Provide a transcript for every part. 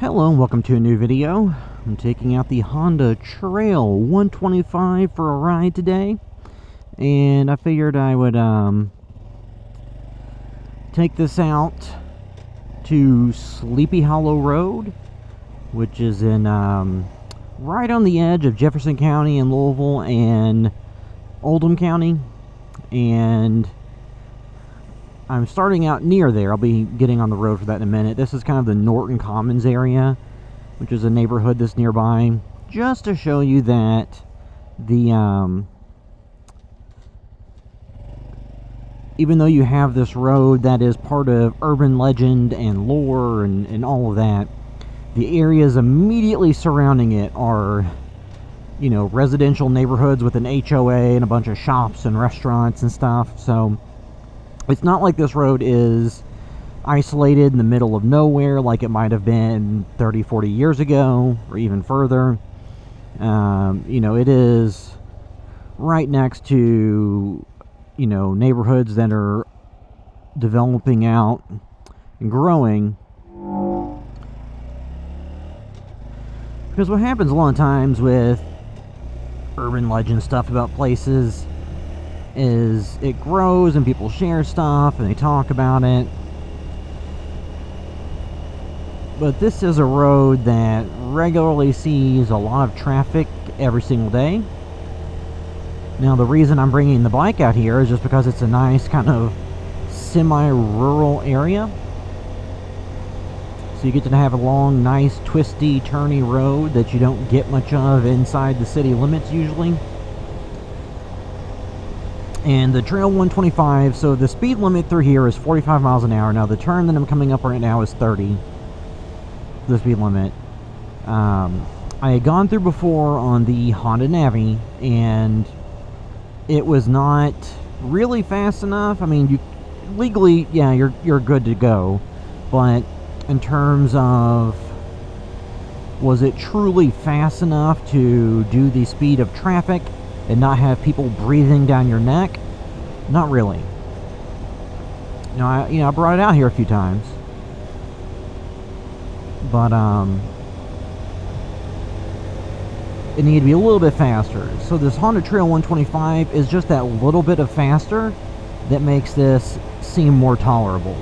Hello and welcome to a new video. I'm taking out the Honda Trail 125 for a ride today, and I figured I would take this out to Sleepy Hollow Road, which is in right on the edge of Jefferson County and Louisville and Oldham County, and I'm starting out near there. I'll be getting on the road for that in a minute. This is kind of the Norton Commons area, which is a neighborhood that's nearby, just to show you that the even though you have this road that is part of urban legend and lore and all of that, the areas immediately surrounding it are, you know, residential neighborhoods with an HOA and a bunch of shops and restaurants and stuff. So it's not like this road is isolated in the middle of nowhere like it might have been 30, 40 years ago or even further. You know, it is right next to, you know, neighborhoods that are developing out and growing. Because what happens a lot of times with urban legend stuff about places is it grows and people share stuff and they talk about it. But this is a road that regularly sees a lot of traffic every single day. Now, the reason I'm bringing the bike out here is just because it's a nice kind of semi-rural area. So you get to have a long, nice, twisty, turny road that you don't get much of inside the city limits usually. And the Trail 125, so the speed limit through here is 45 miles an hour. Now, the turn that I'm coming up right now is 30, the speed limit. I had gone through before on the Honda Navi, and it was not really fast enough. I mean, you legally, yeah, you're good to go, but in terms of, was it truly fast enough to do the speed of traffic and not have people breathing down your neck? Not really. Now, I brought it out here a few times, but it needed to be a little bit faster. So this Honda Trail 125 is just that little bit of faster that makes this seem more tolerable.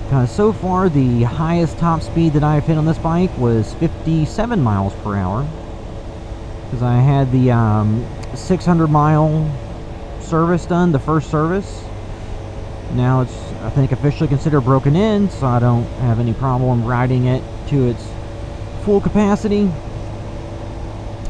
Because so far the highest top speed that I've hit on this bike was 57 miles per hour. Because I had the 600-mile service done, the first service. Now it's, I think, officially considered broken in, so I don't have any problem riding it to its full capacity.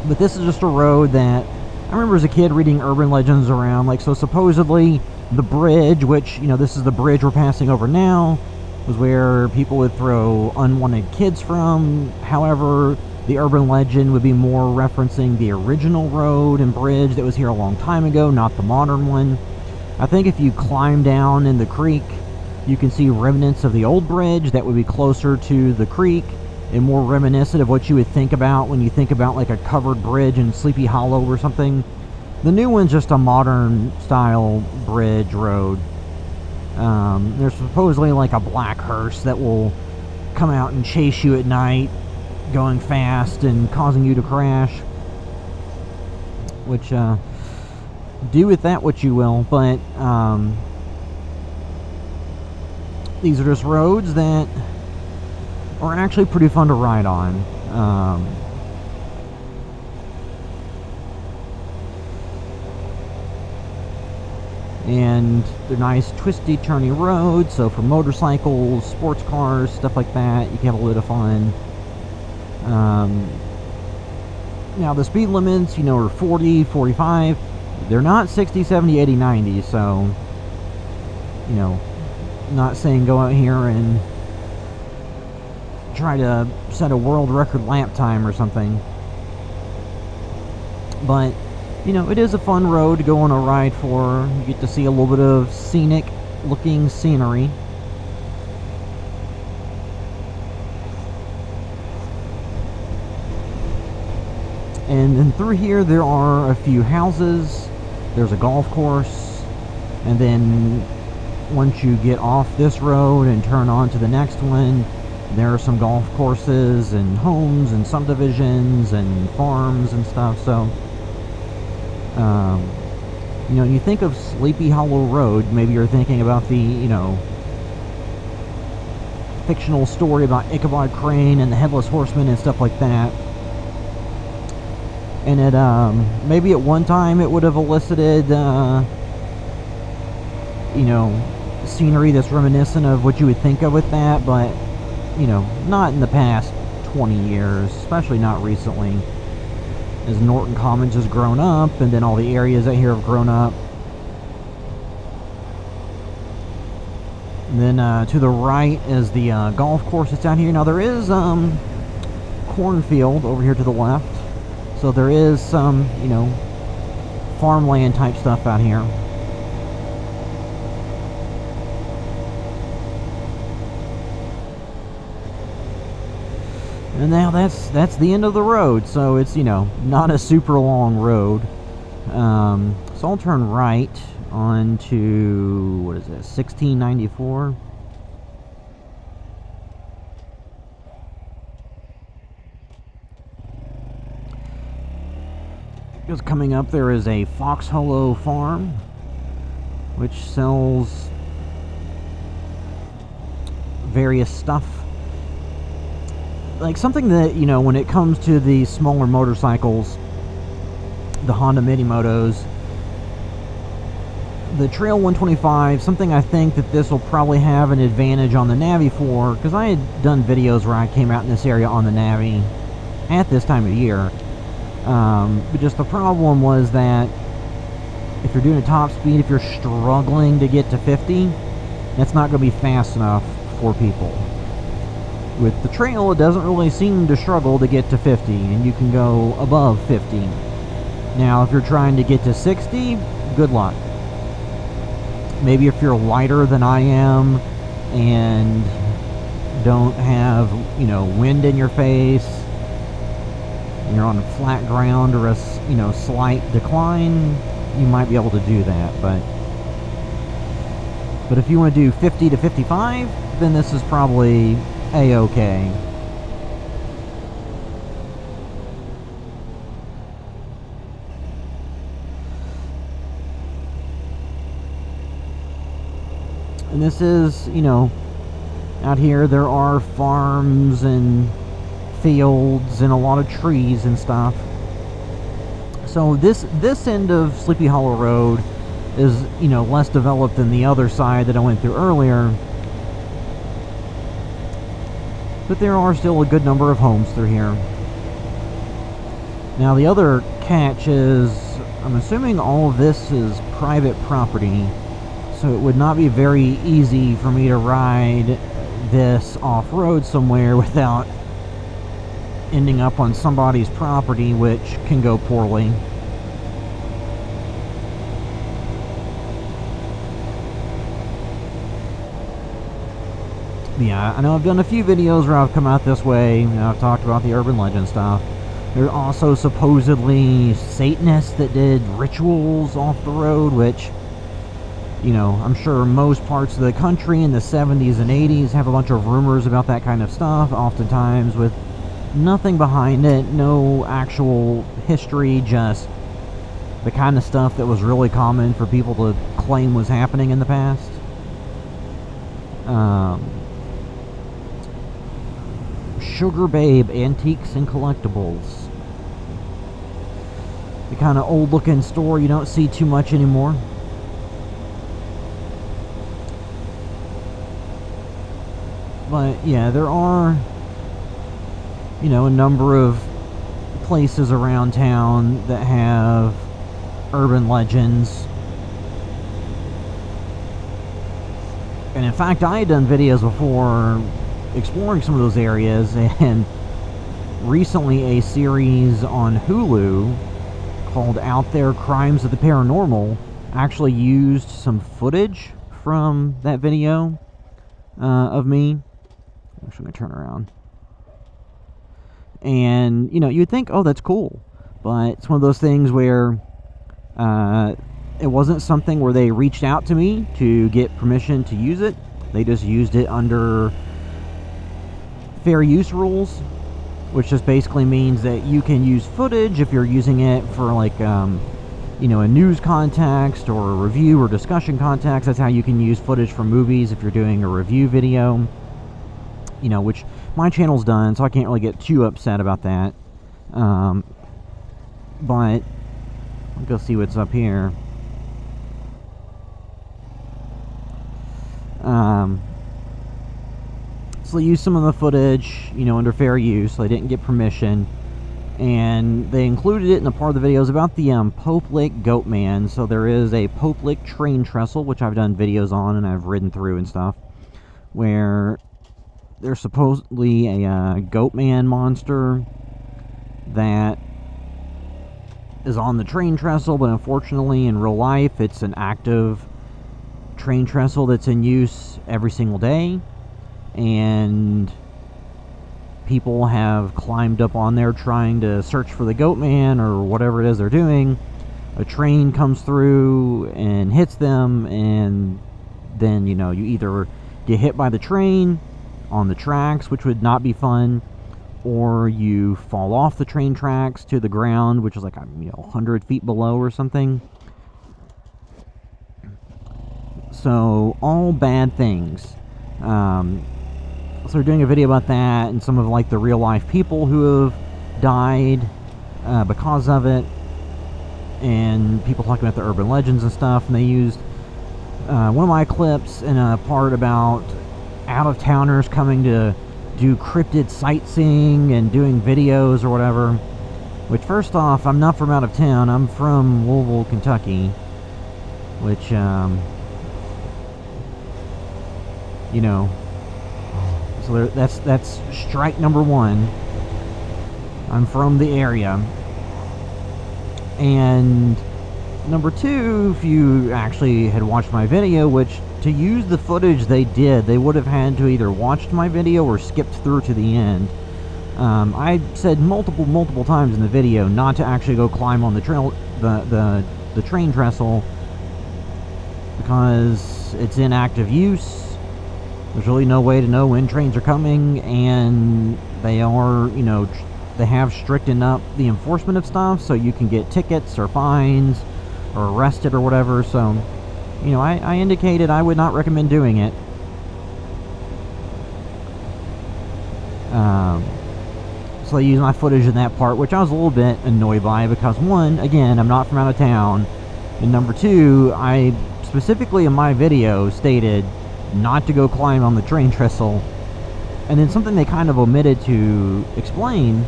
But this is just a road that I remember as a kid reading urban legends around. Like, so supposedly the bridge, which, you know, this is the bridge we're passing over now, was where people would throw unwanted kids from. However, the urban legend would be more referencing the original road and bridge that was here a long time ago, not the modern one. I think if you climb down in the creek, you can see remnants of the old bridge that would be closer to the creek and more reminiscent of what you would think about when you think about like a covered bridge in Sleepy Hollow or something. The new one's just a modern style bridge road. There's supposedly like a black hearse that will come out and chase you at night, going fast and causing you to crash. Which, do with that what you will, but these are just roads that are actually pretty fun to ride on. And they're nice twisty turny roads, so for motorcycles, sports cars, stuff like that, you can have a lot of fun. Now the speed limits, you know, are 40, 45. They're not 60, 70, 80, 90, so, you know, not saying go out here and try to set a world record lap time or something. But, you know, it is a fun road to go on a ride for. You get to see a little bit of scenic looking scenery. And then through here there are a few houses, there's a golf course, and then once you get off this road and turn on to the next one, There are some golf courses and homes and subdivisions and farms and stuff. So, you know, you think of Sleepy Hollow Road, maybe you're thinking about the, you know, fictional story about Ichabod Crane and the Headless Horseman and stuff like that. And it, maybe at one time it would have elicited, you know, scenery that's reminiscent of what you would think of with that, but, you know, not in the past 20 years, especially not recently, as Norton Commons has grown up, and then all the areas out here have grown up. And then to the right is the golf course that's out here. Now there is cornfield over here to the left, so there is some, you know, farmland type stuff out here. And now that's the end of the road, so it's, you know, not a super long road. So I'll turn right onto, what is this, 1694? Just coming up there is a Fox Hollow Farm, which sells various stuff. Like something that, you know, when it comes to the smaller motorcycles, the Honda Minimotos, the Trail 125, something I think that this will probably have an advantage on the Navi for, because I had done videos where I came out in this area on the Navi at this time of year. But just the problem was that if you're doing a top speed, if you're struggling to get to 50, that's not going to be fast enough for people. With the Trail, it doesn't really seem to struggle to get to 50, and you can go above 50. Now, if you're trying to get to 60, good luck. Maybe if you're lighter than I am and don't have, you know, wind in your face, and you're on flat ground or a, you know, slight decline, you might be able to do that. But if you want to do 50 to 55, then this is probably A-okay. And this is, you know, out here there are farms and fields and a lot of trees and stuff. So this end of Sleepy Hollow Road is, you know, less developed than the other side that I went through earlier. But there are still a good number of homes through here. Now the other catch is, I'm assuming all of this is private property, so it would not be very easy for me to ride this off-road somewhere without ending up on somebody's property, which can go poorly. Yeah, I know I've done a few videos where I've come out this way, you know, I've talked about the urban legend stuff. There's also supposedly Satanists that did rituals off the road, which, you know, I'm sure most parts of the country in the 70s and 80s have a bunch of rumors about that kind of stuff, oftentimes with nothing behind it, no actual history, just the kind of stuff that was really common for people to claim was happening in the past. Sugar Babe Antiques and Collectibles. The kind of old looking store you don't see too much anymore. But yeah, there are, you know, a number of places around town that have urban legends. And in fact, I had done videos before exploring some of those areas, and recently a series on Hulu called Out There Crimes of the Paranormal actually used some footage from that video of me. Actually, let me turn around. And, you know, you'd think, oh, that's cool. But it's one of those things where it wasn't something where they reached out to me to get permission to use it. They just used it under fair use rules, which just basically means that you can use footage if you're using it for like you know, a news context or a review or discussion context. That's how you can use footage from movies if you're doing a review video, you know, which my channel's done, so I can't really get too upset about that. But let's go see what's up here. So they used some of the footage, you know, under fair use. So they didn't get permission, and they included it in a part of the videos about the Pope Lick Goatman. So there is a Pope Lick train trestle, which I've done videos on and I've ridden through and stuff, where there's supposedly a Goatman Monster that is on the train trestle, but unfortunately in real life it's an active train trestle that's in use every single day, and people have climbed up on there trying to search for the Goatman or whatever it is they're doing. A train comes through and hits them, and then, you know, you either get hit by the train on the tracks, which would not be fun, or you fall off the train tracks to the ground, which is like, you know, 100 feet below or something. So all bad things. So we're doing a video about that and some of like the real life people who have died because of it, and people talking about the urban legends and stuff. And they used one of my clips in a part about out-of-towners coming to do cryptid sightseeing and doing videos or whatever. Which, first off, I'm not from out of town. I'm from Louisville, Kentucky, which you know, so that's strike number one. I'm from the area. And number two, if you actually had watched my video, which to use the footage they did, they would have had to either watched my video or skipped through to the end. I said multiple times in the video not to actually go climb on the trail, the train trestle, because it's in active use. There's really no way to know when trains are coming, and they are, you know, they have strictened up the enforcement of stuff, so you can get tickets or fines or arrested or whatever. So, you know, I indicated I would not recommend doing it. So they used my footage in that part, which I was a little bit annoyed by, because one, again, I'm not from out of town, and number two, I specifically in my video stated not to go climb on the train trestle. And then something they kind of omitted to explain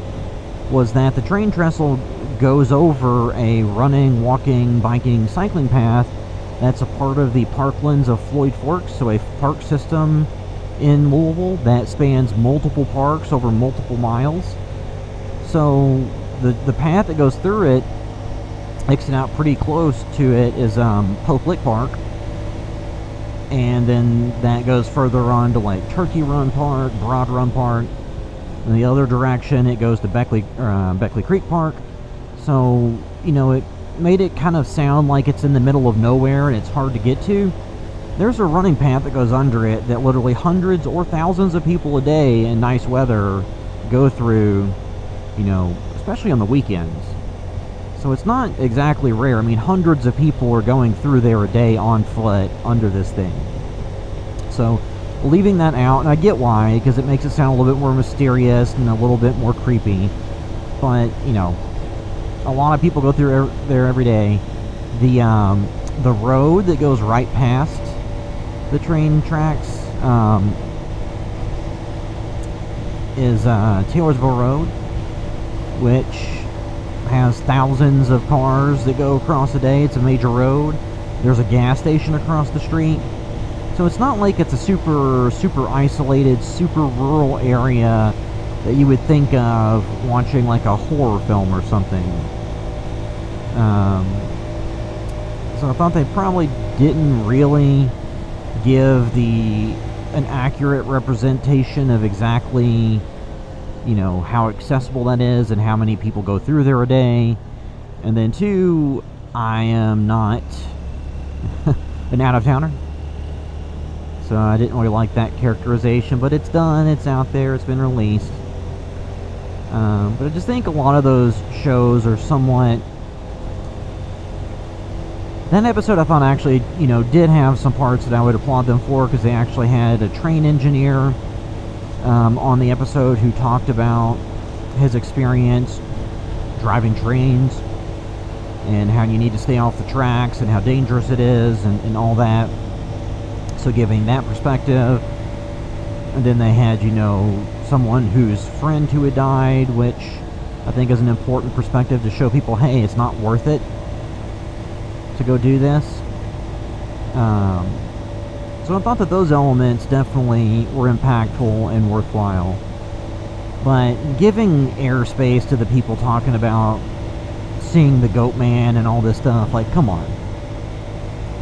was that the train trestle goes over a running, walking, biking, cycling path that's a part of the Parklands of Floyd Forks, so a park system in Louisville that spans multiple parks over multiple miles. So the path that goes through it, exit out pretty close to it, is Pope Lick Park. And then that goes further on to like Turkey Run Park, Broad Run Park. In the other direction, it goes to Beckley Creek Park. So, you know, it made it kind of sound like it's in the middle of nowhere and it's hard to get to. There's a running path that goes under it that literally hundreds or thousands of people a day in nice weather go through, you know, especially on the weekends. So it's not exactly rare. I mean, hundreds of people are going through there a day on foot under this thing. So leaving that out, and I get why, because it makes it sound a little bit more mysterious and a little bit more creepy. But, you know, a lot of people go through there every day. The road that goes right past the train tracks is Taylorville Road, which has thousands of cars that go across a day. It's a major road. There's a gas station across the street. So it's not like it's a super isolated, super rural area that you would think of watching like a horror film or something. So I thought they probably didn't really give an accurate representation of exactly, you know, how accessible that is and how many people go through there a day. And then two, I am not an out-of-towner. So I didn't really like that characterization, but it's done, it's out there, it's been released. But I just think a lot of those shows are somewhat... That episode I thought actually, you know, did have some parts that I would applaud them for, because they actually had a train engineer on the episode who talked about his experience driving trains and how you need to stay off the tracks and how dangerous it is and all that. So giving that perspective. And then they had, you know, someone whose friend who had died, which I think is an important perspective to show people, hey, it's not worth it to go do this. So I thought that those elements definitely were impactful and worthwhile. But giving airspace to the people talking about seeing the Goatman and all this stuff, like, come on.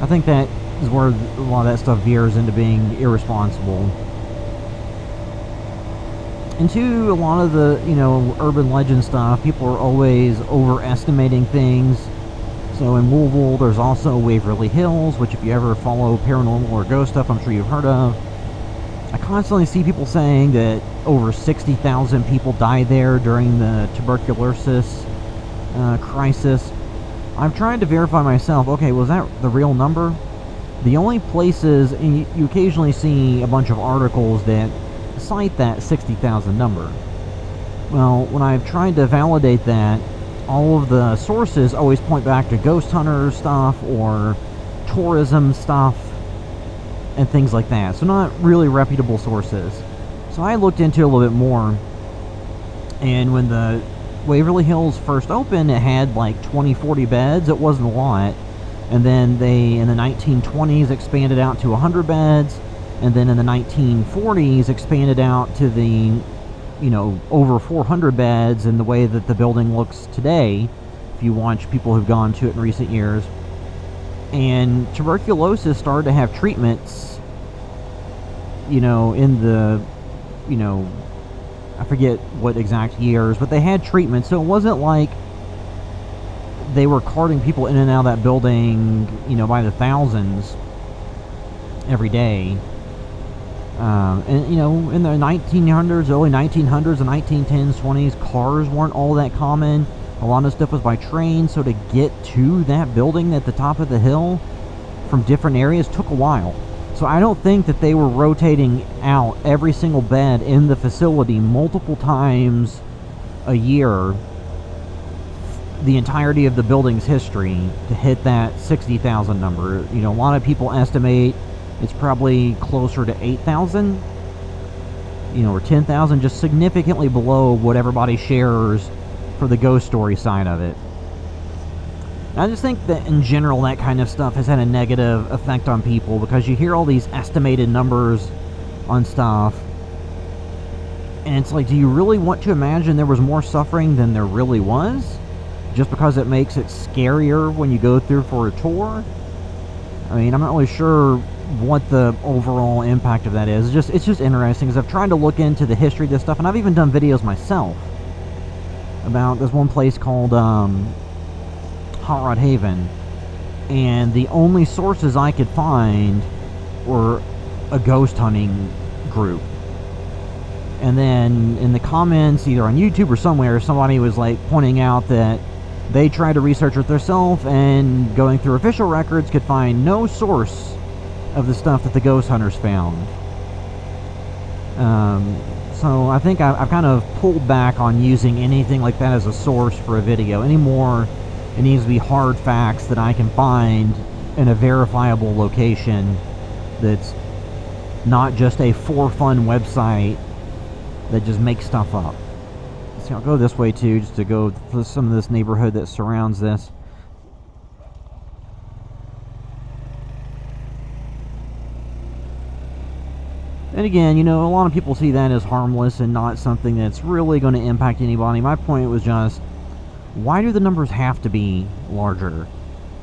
I think that is where a lot of that stuff veers into being irresponsible. And two, a lot of the, you know, urban legend stuff, people are always overestimating things. So in Louisville, there's also Waverly Hills, which if you ever follow paranormal or ghost stuff, I'm sure you've heard of. I constantly see people saying that over 60,000 people died there during the tuberculosis crisis. I've tried to verify myself, okay, was that the real number? The only places, and you occasionally see a bunch of articles that cite that 60,000 number. Well, when I've tried to validate that, all of the sources always point back to ghost hunter stuff or tourism stuff and things like that. So not really reputable sources. So I looked into it a little bit more, and when the Waverly Hills first opened, it had like 20-40 beds. It wasn't a lot. And then they, in the 1920s, expanded out to 100 beds. And then in the 1940s, expanded out to the, you know, over 400 beds in the way that the building looks today, if you watch people who've gone to it in recent years. And tuberculosis started to have treatments, you know, in the, you know, I forget what exact years, but they had treatments. So it wasn't like they were carting people in and out of that building, you know, by the thousands every day. And, you know, in the 1900s, early 1900s, and 1910s, 20s, cars weren't all that common. A lot of stuff was by train, so to get to that building at the top of the hill from different areas took a while. So I don't think that they were rotating out every single bed in the facility multiple times a year the entirety of the building's history to hit that 60,000 number. You know, a lot of people estimate it's probably closer to 8,000, you know, or 10,000, just significantly below what everybody shares for the ghost story side of it. I just think that in general that kind of stuff has had a negative effect on people, because you hear all these estimated numbers on stuff, and it's like, do you really want to imagine there was more suffering than there really was? Just because it makes it scarier when you go through for a tour? I mean, I'm not really sure what the overall impact of that is. It's just interesting, because I've tried to look into the history of this stuff, and I've even done videos myself about this one place called Hot Rod Haven, and the only sources I could find were a ghost hunting group. And then in the comments, either on YouTube or somewhere, somebody was like pointing out that they tried to research it themselves, and going through official records could find no source of the stuff that the ghost hunters found. So I think I've kind of pulled back on using anything like that as a source for a video anymore. It needs to be hard facts that I can find in a verifiable location, that's not just a for fun website that just makes stuff up. See, I'll go this way too, just to go through some of this neighborhood that surrounds this. And again, you know, a lot of people see that as harmless and not something that's really going to impact anybody. My point was just, why do the numbers have to be larger?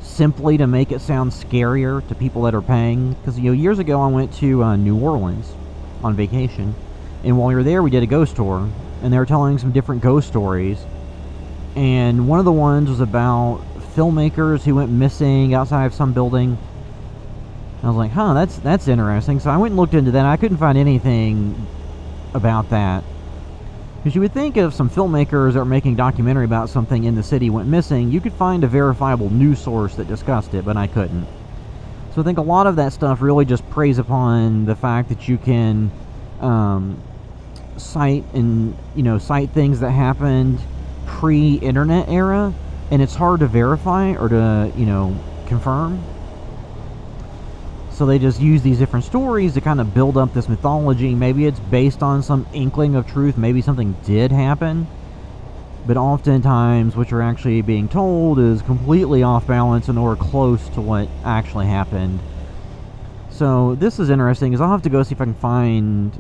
Simply to make it sound scarier to people that are paying? Because, you know, years ago I went to New Orleans on vacation, and while we were there we did a ghost tour, and they were telling some different ghost stories. And one of the ones was about filmmakers who went missing outside of some building. I was like, huh, that's interesting. So I went and looked into that. I couldn't find anything about that. Because you would think if some filmmakers that are making a documentary about something in the city went missing, you could find a verifiable news source that discussed it, but I couldn't. So I think a lot of that stuff really just preys upon the fact that you can cite things that happened pre-internet era, and it's hard to verify or to, confirm. So they just use these different stories to kind of build up this mythology. Maybe it's based on some inkling of truth. Maybe something did happen. But oftentimes what you're actually being told is completely off balance and or close to what actually happened. So this is interesting, because I'll have to go see if I can find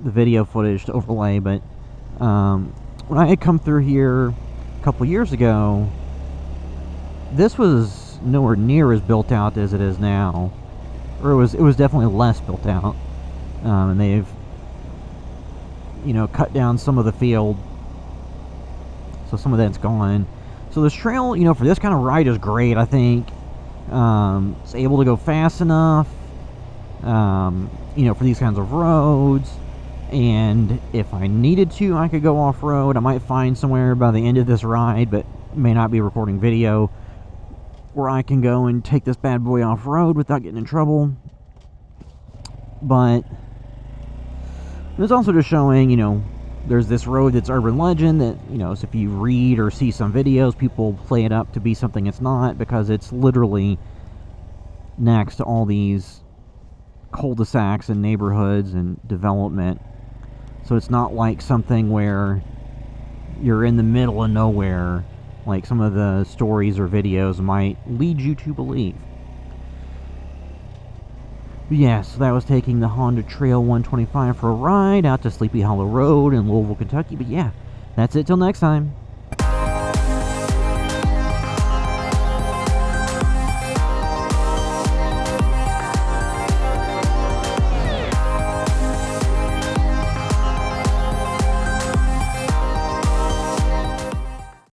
the video footage to overlay. But when I had come through here a couple years ago, this was nowhere near as built out as it is now, or it was definitely less built out, and they've cut down some of the field, so some of that's gone. So this trail, for this kind of ride is great. I think it's able to go fast enough, for these kinds of roads. And if I needed to, I could go off-road. I might find somewhere by the end of this ride, but may not be recording video, where I can go and take this bad boy off-road without getting in trouble. But it's also just showing, there's this road that's urban legend that, so if you read or see some videos, people play it up to be something it's not, because it's literally next to all these cul-de-sacs and neighborhoods and development. So it's not like something where you're in the middle of nowhere, like some of the stories or videos might lead you to believe. But yeah, so that was taking the Honda Trail 125 for a ride out to Sleepy Hollow Road in Louisville, Kentucky. But yeah, that's it till next time.